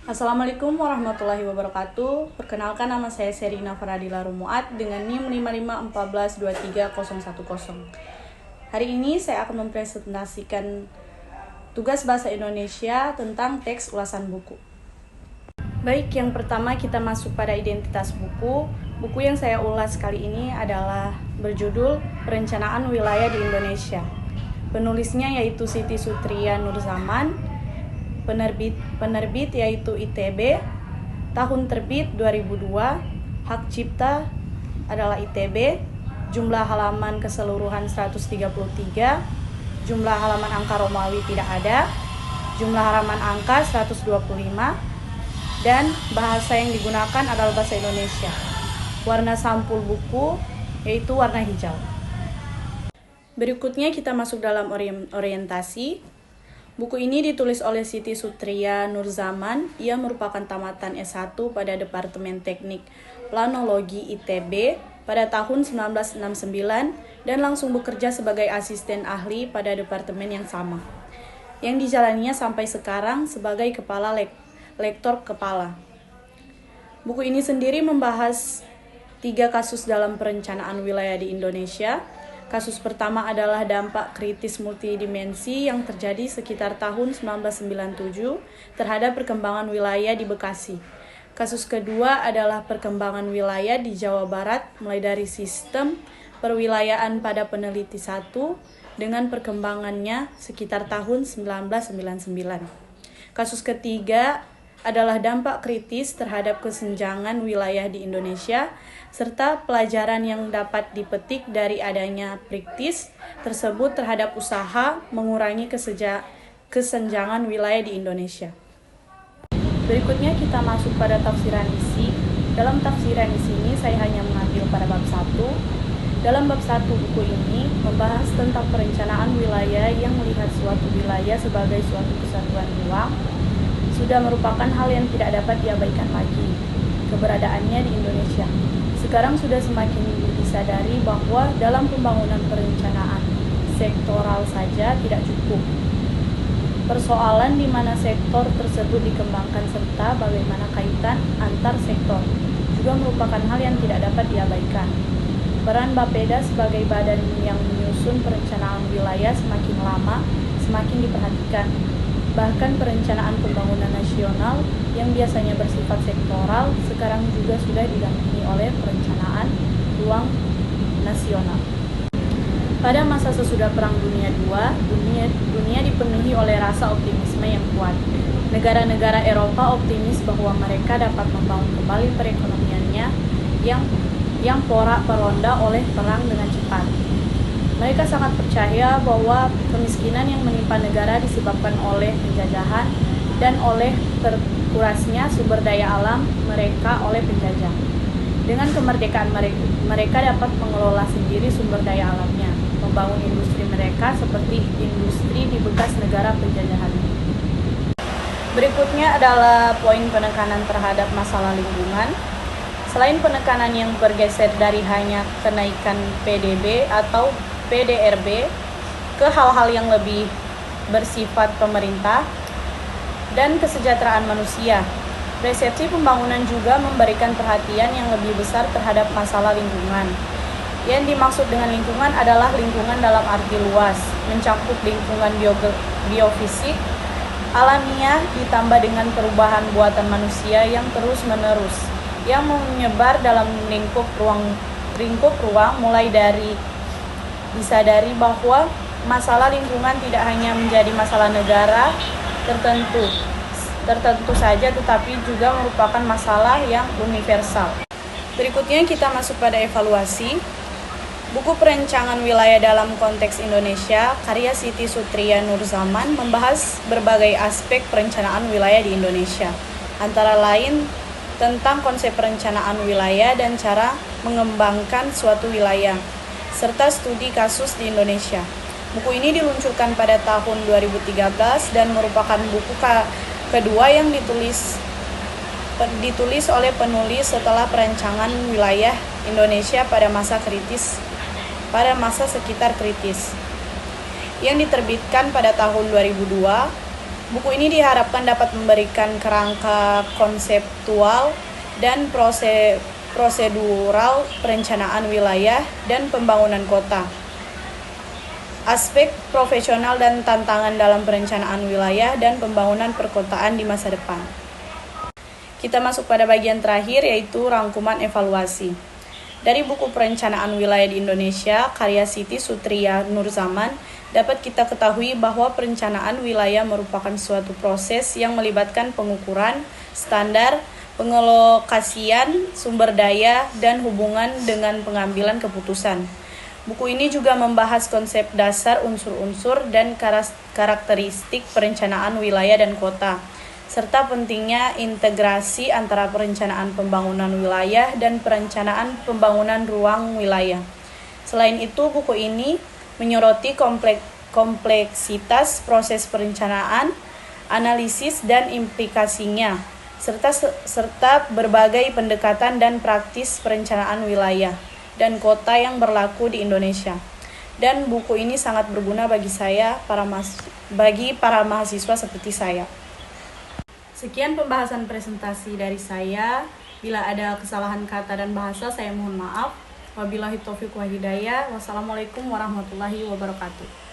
Assalamualaikum warahmatullahi wabarakatuh. Perkenalkan, nama saya Serina Faradila Rumuat dengan NIM 5514230010. Hari ini saya akan mempresentasikan tugas bahasa Indonesia tentang teks ulasan buku. Baik, yang pertama kita masuk pada identitas buku. Buku yang saya ulas kali ini adalah berjudul Perencanaan Wilayah di Indonesia. Penulisnya yaitu Siti Sutria Nurzaman. Penerbit yaitu ITB, tahun terbit 2002, hak cipta adalah ITB, jumlah halaman keseluruhan 133, jumlah halaman angka Romawi tidak ada, jumlah halaman angka 125, dan bahasa yang digunakan adalah bahasa Indonesia. Warna sampul buku yaitu warna hijau. Berikutnya kita masuk dalam orientasi. Buku ini ditulis oleh Siti Sutria Nurzaman. Ia merupakan tamatan S1 pada Departemen Teknik Planologi ITB pada tahun 1969 dan langsung bekerja sebagai asisten ahli pada departemen yang sama, yang dijalaninya sampai sekarang sebagai kepala lektor kepala. Buku ini sendiri membahas 3 kasus dalam perencanaan wilayah di Indonesia. Kasus pertama adalah dampak kritis multidimensi yang terjadi sekitar tahun 1997 terhadap perkembangan wilayah di Bekasi. Kasus kedua adalah perkembangan wilayah di Jawa Barat mulai dari sistem perwilayaan pada peneliti 1 dengan perkembangannya sekitar tahun 1999. Kasus ketiga adalah dampak kritis terhadap kesenjangan wilayah di Indonesia serta pelajaran yang dapat dipetik dari adanya praktis tersebut terhadap usaha mengurangi kesenjangan wilayah di Indonesia. Berikutnya kita masuk pada tafsiran isi. Dalam tafsiran isi ini saya hanya mengambil pada bab 1. Dalam bab 1 buku ini membahas tentang perencanaan wilayah yang melihat suatu wilayah sebagai suatu kesatuan ruang sudah merupakan hal yang tidak dapat diabaikan lagi keberadaannya di Indonesia. Sekarang sudah semakin disadari bahwa dalam pembangunan perencanaan sektoral saja tidak cukup. Persoalan di mana sektor tersebut dikembangkan serta bagaimana kaitan antar sektor juga merupakan hal yang tidak dapat diabaikan. Peran Bapeda sebagai badan yang menyusun perencanaan wilayah semakin lama semakin diperhatikan. Bahkan perencanaan pembangunan nasional yang biasanya bersifat sektoral sekarang juga sudah didampingi oleh perencanaan ruang nasional. Pada masa sesudah Perang Dunia II, dunia dipenuhi oleh rasa optimisme yang kuat. Negara-negara Eropa optimis bahwa mereka dapat membangun kembali perekonomiannya yang porak-poranda oleh perang dengan cepat. Mereka sangat percaya bahwa kemiskinan yang menimpa negara disebabkan oleh penjajahan dan oleh terkurasnya sumber daya alam mereka oleh penjajah. Dengan kemerdekaan mereka dapat mengelola sendiri sumber daya alamnya, membangun industri mereka seperti industri di bekas negara penjajahan. Berikutnya adalah poin penekanan terhadap masalah lingkungan. Selain penekanan yang bergeser dari hanya kenaikan PDB atau PDRB ke hal-hal yang lebih bersifat pemerintah dan kesejahteraan manusia, resepsi pembangunan juga memberikan perhatian yang lebih besar terhadap masalah lingkungan. Yang dimaksud dengan lingkungan adalah lingkungan dalam arti luas, mencakup lingkungan biofisik, alamiah ditambah dengan perubahan buatan manusia yang terus-menerus, yang menyebar dalam lingkup ruang mulai dari disadari bahwa masalah lingkungan tidak hanya menjadi masalah negara tertentu saja, tetapi juga merupakan masalah yang universal. Berikutnya kita masuk pada evaluasi. Buku Perencanaan Wilayah dalam Konteks Indonesia, karya Siti Sutria Nurzaman, membahas berbagai aspek perencanaan wilayah di Indonesia, antara lain tentang konsep perencanaan wilayah dan cara mengembangkan suatu wilayah, serta studi kasus di Indonesia. Buku ini diluncurkan pada tahun 2013 dan merupakan buku kedua yang ditulis oleh penulis setelah perencanaan wilayah Indonesia pada masa sekitar kritis, yang diterbitkan pada tahun 2002 Buku ini diharapkan dapat memberikan kerangka konseptual dan prosedural perencanaan wilayah dan pembangunan kota, aspek profesional dan tantangan dalam perencanaan wilayah dan pembangunan perkotaan di masa depan. Kita masuk pada bagian terakhir, yaitu rangkuman evaluasi. Dari buku Perencanaan Wilayah di Indonesia, karya Siti Sutria Nurzaman, dapat kita ketahui bahwa perencanaan wilayah merupakan suatu proses yang melibatkan pengukuran, standar, pengelokasian, sumber daya, dan hubungan dengan pengambilan keputusan. Buku ini juga membahas konsep dasar unsur-unsur dan karakteristik perencanaan wilayah dan kota, serta pentingnya integrasi antara perencanaan pembangunan wilayah dan perencanaan pembangunan ruang wilayah. Selain itu, buku ini menyoroti kompleksitas proses perencanaan, analisis dan implikasinya, serta berbagai pendekatan dan praktis perencanaan wilayah dan kota yang berlaku di Indonesia. Dan buku ini sangat berguna bagi bagi para mahasiswa seperti saya. Sekian pembahasan presentasi dari saya. Bila ada kesalahan kata dan bahasa, saya mohon maaf. Wabillahi taufiq wa hidayah. Wassalamualaikum warahmatullahi wabarakatuh.